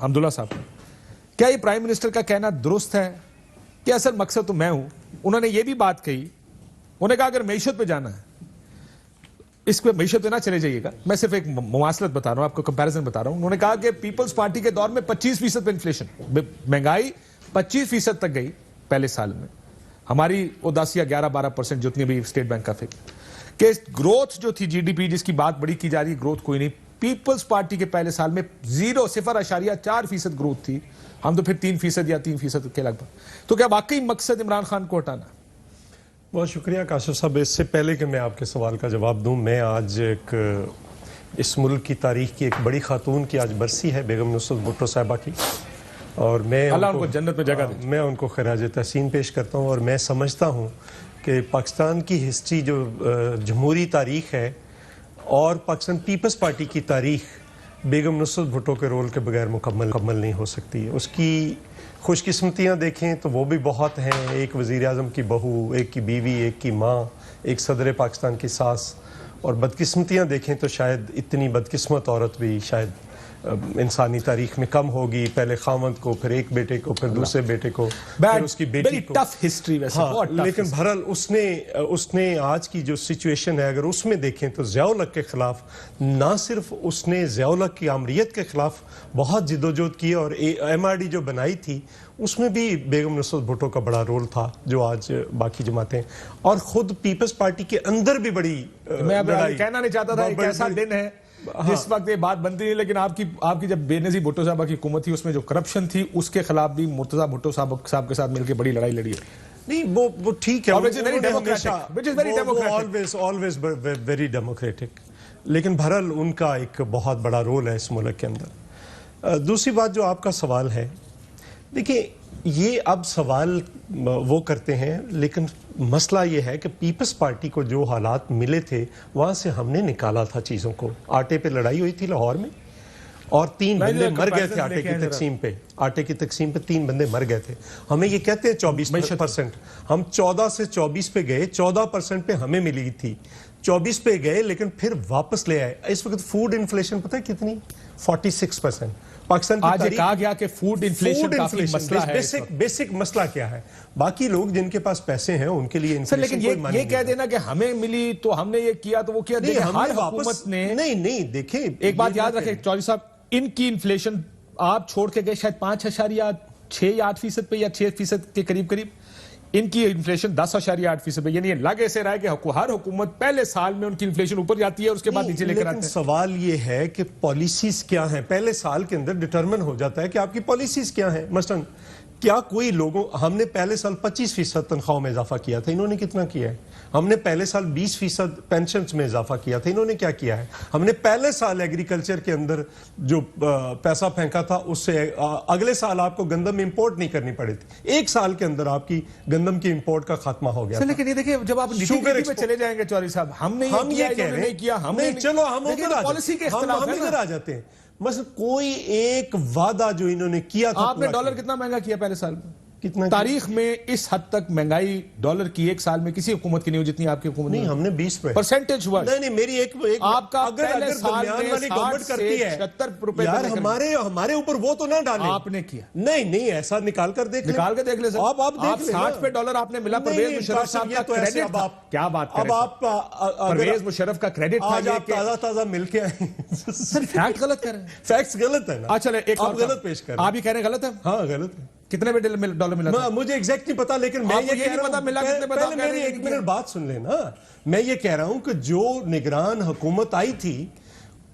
حمداللہ صاحب کا، کیا یہ پرائم منسٹر کا کہنا درست ہے کہ اصل مقصد تو میں ہوں؟ انہوں نے یہ بھی بات کہی، انہوں نے کہا اگر معیشت پہ جانا ہے اس پہ معیشت پہ نہ چلے جائیے گا، میں صرف ایک مماثلت بتا رہا ہوں، آپ کو کمپیریزن بتا رہا ہوں. انہوں نے کہا کہ پیپلز پارٹی کے دور میں 25% پہ انفلیشن، مہنگائی 25% تک گئی پہلے سال میں، ہماری اداسیہ 11-12% جتنی بھی اسٹیٹ بینک کا فکر، کہ گروتھ جو تھی جی ڈی پی جس کی بات بڑی کی جا رہی ہے، گروتھ کوئی نہیں. پیپلز پارٹی کے پہلے سال میں 0.4% گروتھ تھی، ہم تو پھر 3% یا 3% کے لگ بھگ. تو کیا واقعی مقصد عمران خان کو ہٹانا؟ بہت شکریہ کاشف صاحب. اس سے پہلے کہ میں آپ کے سوال کا جواب دوں، میں آج اس ملک کی تاریخ کی ایک بڑی خاتون کی آج برسی ہے، بیگم نصرت بھٹو صاحبہ کی، اور میں اللہ ان کو جنت میں جگہ دے. میں ان کو خراج تحسین پیش کرتا ہوں. اور میں سمجھتا ہوں کہ پاکستان کی ہسٹری جو جمہوری تاریخ ہے اور پاکستان پیپلز پارٹی کی تاریخ بیگم نصرت بھٹو کے رول کے بغیر مکمل نہیں ہو سکتی. اس کی خوش قسمتیاں دیکھیں تو وہ بھی بہت ہیں، ایک وزیر اعظم کی بہو، ایک کی بیوی، ایک کی ماں، ایک صدر پاکستان کی ساس. اور بدقسمتیاں دیکھیں تو شاید اتنی بدقسمت عورت بھی شاید انسانی تاریخ میں کم ہوگی. پہلے خاوند کو، پھر ایک بیٹے کو، پھر دوسرے بیٹے کو، پھر اس کی بیٹی کو. ٹف ہسٹری ویسے بہت ٹف. لیکن بہرحال اس نے آج کی جو سچویشن ہے اگر اس میں دیکھیں تو ضیاء الحق کے خلاف نہ صرف اس نے ضیاء الحق کی آمریت کے خلاف بہت جدوجہد کی، اور ایم آر ڈی جو بنائی تھی اس میں بھی بیگم نصرت بھٹو کا بڑا رول تھا، جو آج باقی جماعتیں اور خود پیپلز پارٹی کے اندر بھی بڑی میں اب کہنا نہیں چاہتا تھا ایک ایسا دن ہے جس وقت یہ بات بنتی ہے، لیکن آپ کی جب بے نظیر بھٹو صاحبہ کی حکومت تھی اس میں جو کرپشن تھی اس کے خلاف بھی مرتضیٰ بھٹو صاحب کے ساتھ مل کے بڑی لڑائی لڑی ہے. نہیں وہ ٹھیک ہے، always very democratic، لیکن بہرحال ان کا ایک بہت بڑا رول ہے اس ملک کے اندر. دوسری بات جو آپ کا سوال ہے، دیکھیں یہ اب سوال وہ کرتے ہیں، لیکن مسئلہ یہ ہے کہ پیپلز پارٹی کو جو حالات ملے تھے وہاں سے ہم نے نکالا تھا چیزوں کو. آٹے پہ لڑائی ہوئی تھی لاہور میں اور 3 بندے مر گئے تھے آٹے کی تقسیم پہ 3 بندے مر گئے تھے. ہمیں یہ کہتے ہیں 24%، ہم 14 سے 24 پہ گئے، 14% پہ ہمیں ملی تھی، 24 پہ گئے لیکن پھر واپس لے آئے. اس وقت فوڈ انفلیشن پتہ ہے کتنی؟ 46%. پاکستان آج کہا گیا کہ فوڈ انفلیشن کافی مسئلہ ہے. بیسک مسئلہ کیا ہے؟ باقی لوگ جن کے پاس پیسے ہیں ان کے لیے انفلیشن لیکن یہ کہہ دینا کہ ہمیں ملی تو ہم نے یہ کیا تو وہ کیا، ہر حکومت نے نہیں دیکھیں ایک بات یاد رکھیں چودھری صاحب، ان کی انفلیشن آپ چھوڑ کے گئے شاید 5.6 یا 8% پہ یا 6% کے قریب، ان کی انفلیشن 10.8% پہ. یعنی لگ ایسے رہا ہے کہ ہر حکومت پہلے سال میں ان کی انفلیشن اوپر جاتی ہے اور اس کے بعد نیچے لے کر آتے ہیں. لیکن سوال یہ ہے کہ پالیسیز کیا ہیں؟ پہلے سال کے اندر ڈٹرمن ہو جاتا ہے کہ آپ کی پالیسیز کیا ہیں. مثلا کیا کوئی لوگوں، ہم نے پہلے سال 25% تنخواہوں میں اضافہ کیا تھا، انہوں نے کتنا کیا ہے؟ ہم نے پہلے سال 20% پینشنز میں اضافہ کیا تھا، انہوں نے کیا کیا ہے؟ ہم نے پہلے سال ایگریکلچر کے اندر جو پیسہ پھینکا تھا اس سے اگلے سال آپ کو گندم امپورٹ نہیں کرنی پڑی تھی. 1 سال کے اندر آپ کی گندم کی امپورٹ کا خاتمہ ہو گیا. لیکن یہ دیکھیں جب آپ شوگر پہ چلے جائیں گے چودھری صاحب، ہم نے یہ کہہ رہے ہیں، چلو ہم ادھر آ جاتے ہیں. مثلا کوئی ایک وعدہ جو انہوں نے کیا تھا، آپ نے ڈالر کتنا مہنگا کیا پہلے سال میں؟ کتنا تاریخ میں اس حد تک مہنگائی ڈالر کی 1 سال میں کسی حکومت کی نہیں ہوئی جتنی آپ کی حکومت. نہیں ہم نے 20% ہوا. نہیں میری ایک آپ کا اگر درمیان والی گورنمنٹ کرتی ہے 76 روپے یار ہمارے اوپر وہ تو نہ ڈالیں. آپ نے کیا؟ نہیں ایسا نکال کر دیکھ لیں سر. آپ 60 پہ ڈالر آپ نے ملا. پرویز مشرف صاحب کا کریڈٹ تھا. کیا بات کر رہے ہیں؟ اب آپ پرویز مشرف کا کریڈٹ تھا. آج آپ تازہ مل کے آئے. سر فیکٹ غلط کر رہے ہیں. فیکٹس غلط ہے نا. چلے ایک آپ غلط پیش کر رہے ہیں. آپ یہ کہہ رہے ہیں غلط ہے؟ ہاں غلط ہے. کتنے پہ ڈالر ملا؟ مجھے ایگزیکٹ نہیں پتا، لیکن میں یہ کہہ رہا ہوں، پہلے میری 1 منٹ بات سن لینا. میں یہ کہہ رہا ہوں کہ جو نگران حکومت آئی تھی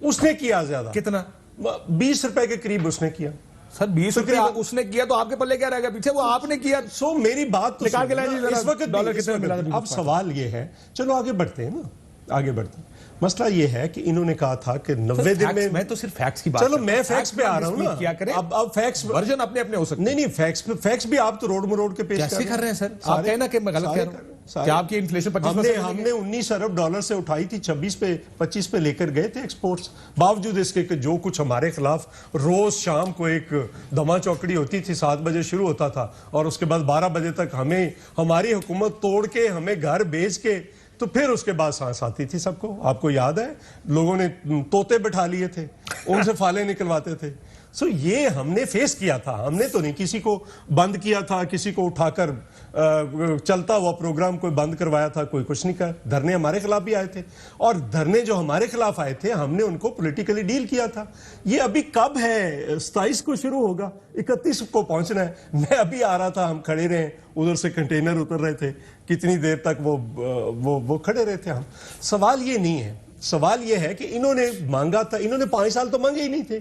اس نے کیا زیادہ. کتنا؟ 20 روپے کے قریب اس نے کیا. سر 20 روپے اس نے کیا تو آپ کے پلے کیا رہے گا پیچھے؟ وہ آپ نے کیا. سو میری بات تو نکال کے لائیں اس وقت ڈالر کتنے ملا. اب سوال یہ ہے، چلو آگے بڑھتے ہیں نا، آگے بڑھتے ہیں. مسئلہ یہ ہے کہ انہوں نے کہا تھا کہ 90 دن میں تو صرف فیکٹس کی بات. چلو میں فیکٹس پہ آ رہا ہوں نا. کیا کریں اب فیکٹس ورژن اپنے ہو سکتے. نہیں فیکٹس بھی آپ تو روڈ مروڑ کے پیش کر رہے ہیں سر. آپ کہنا کہ میں غلط کہہ رہا ہوں کہ آپ کی انفلیشن 25%. ہم نے 19 ارب ڈالر سے اٹھائی تھی، 25 پہ لے کر گئے تھے ایکسپورٹس. باوجود اس کے کہ جو کچھ ہمارے خلاف روز شام کو ایک دھما چوکڑی ہوتی تھی، 7 بجے شروع ہوتا تھا اور اس کے بعد 12 بجے تک ہمیں ہماری حکومت توڑ کے ہمیں گھر بیچ کے، تو پھر اس کے بعد سانس آتی تھی سب کو. آپ کو یاد ہے لوگوں نے طوطے بٹھا لیے تھے، ان سے فالے نکلواتے تھے. سو یہ ہم نے فیس کیا تھا, ہم نے تو نہیں کسی کو بند کیا تھا, کسی کو اٹھا کر چلتا ہوا پروگرام کوئی بند کروایا تھا, کوئی کچھ نہیں کہا. دھرنے ہمارے خلاف بھی آئے تھے, اور دھرنے جو ہمارے خلاف آئے تھے ہم نے ان کو پولیٹیکلی ڈیل کیا تھا. یہ ابھی کب ہے, 27 کو شروع ہوگا, 31 کو پہنچنا ہے. میں ابھی آ رہا تھا, ہم کھڑے رہے, ادھر سے کنٹینر اتر رہے تھے, کتنی دیر تک وہ کھڑے رہے تھے ہم. سوال یہ نہیں ہے, سوال یہ ہے کہ انہوں نے مانگا تھا, انہوں نے 5 سال تو مانگے ہی نہیں تھے.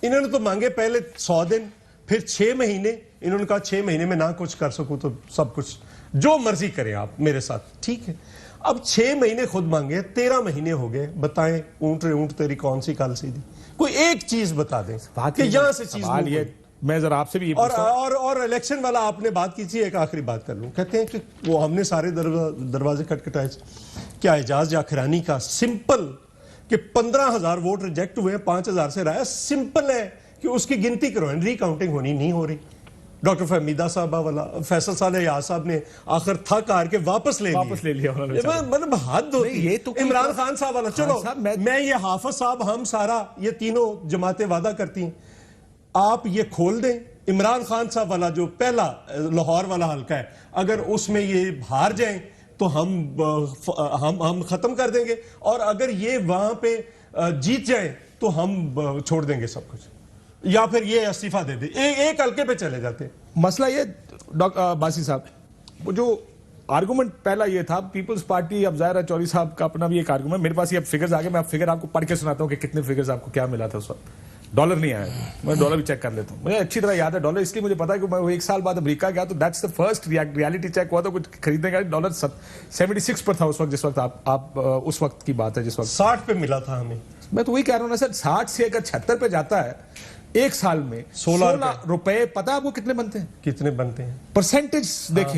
انہوں نے تو مانگے پہلے 100 دن, پھر 6 مہینے. انہوں نے کہا 6 مہینے میں نہ کچھ کر سکوں تو سب کچھ جو مرضی کریں آپ میرے ساتھ, ٹھیک ہے. اب 6 مہینے خود مانگے, 13 مہینے ہو گئے. بتائیں اونٹ تیری کون سی کال سیدھی, کوئی ایک چیز بتا دیں کہ یہاں سے چیز سوال یہ, میں ذرا آپ سے بھی اور الیکشن والا آپ نے بات کی تھی, ایک آخری بات کر لوں. کہتے ہیں کہ وہ ہم نے سارے دروازے کٹکھٹائے. کیا اعجاز جاخرانی کا سمپل کہ 15,000 ووٹ ریجیکٹ ہوئے, 5,000 سے رائے, سمپل ہے کہ اس کی گنتی کرو, ری کاؤنٹنگ ہونی نہیں ہو رہی. ڈاکٹر فہمیدہ صاحبہ والا, فیصل صالح یاز صاحب نے آخر تھک ہار کے واپس لے لیا. مطلب حد ہوتی ہے. عمران خان صاحب والا, چلو میں یہ حافظ صاحب, ہم سارا یہ تینوں جماعتیں وعدہ کرتی ہیں, آپ یہ کھول دیں. عمران خان صاحب والا جو پہلا لاہور والا حلقہ ہے, اگر اس میں یہ ہار جائیں تو ہم ختم کر دیں گے, اور اگر یہ وہاں پہ جیت جائیں تو ہم چھوڑ دیں گے سب کچھ, یا پھر یہ استعفیٰ دے دیں, ایک حلقے پہ چلے جاتے ہیں. مسئلہ یہ ڈاکٹر باسی صاحب, وہ جو آرگومنٹ پہلا یہ تھا, پیپلز پارٹی, اب ظاہر ہے چوہدری صاحب کا اپنا بھی ایک آرگومنٹ, میرے پاس یہ فگرز آ گئے, میں اب فگر آپ کو پڑھ کے سناتا ہوں کہ کتنے فگرز آپ کو کیا ملا تھا اس وقت. ڈالر نہیں آیا, میں ڈالر بھی چیک کر لیتا ہوں, مجھے اچھی طرح یاد ہے ڈالر, اس لیے مجھے پتا ہے کہ میں 1 سال بعد امریکہ گیا تو that's the first reality check ہوا تھا کچھ خریدنے کا. ڈالر 76 پر تھا اس وقت, جس وقت آپ اس وقت کی بات ہے, جس وقت 60 پہ ملا تھا ہمیں. میں تو وہی کہہ رہا ہوں نا سر, 60 سے اگر 76 پہ جاتا ہے ایک سال میں 16 روپے, پتا ہے آپ کو کتنے بنتے ہیں, کتنے بنتے ہیں پرسنٹیج دیکھیں.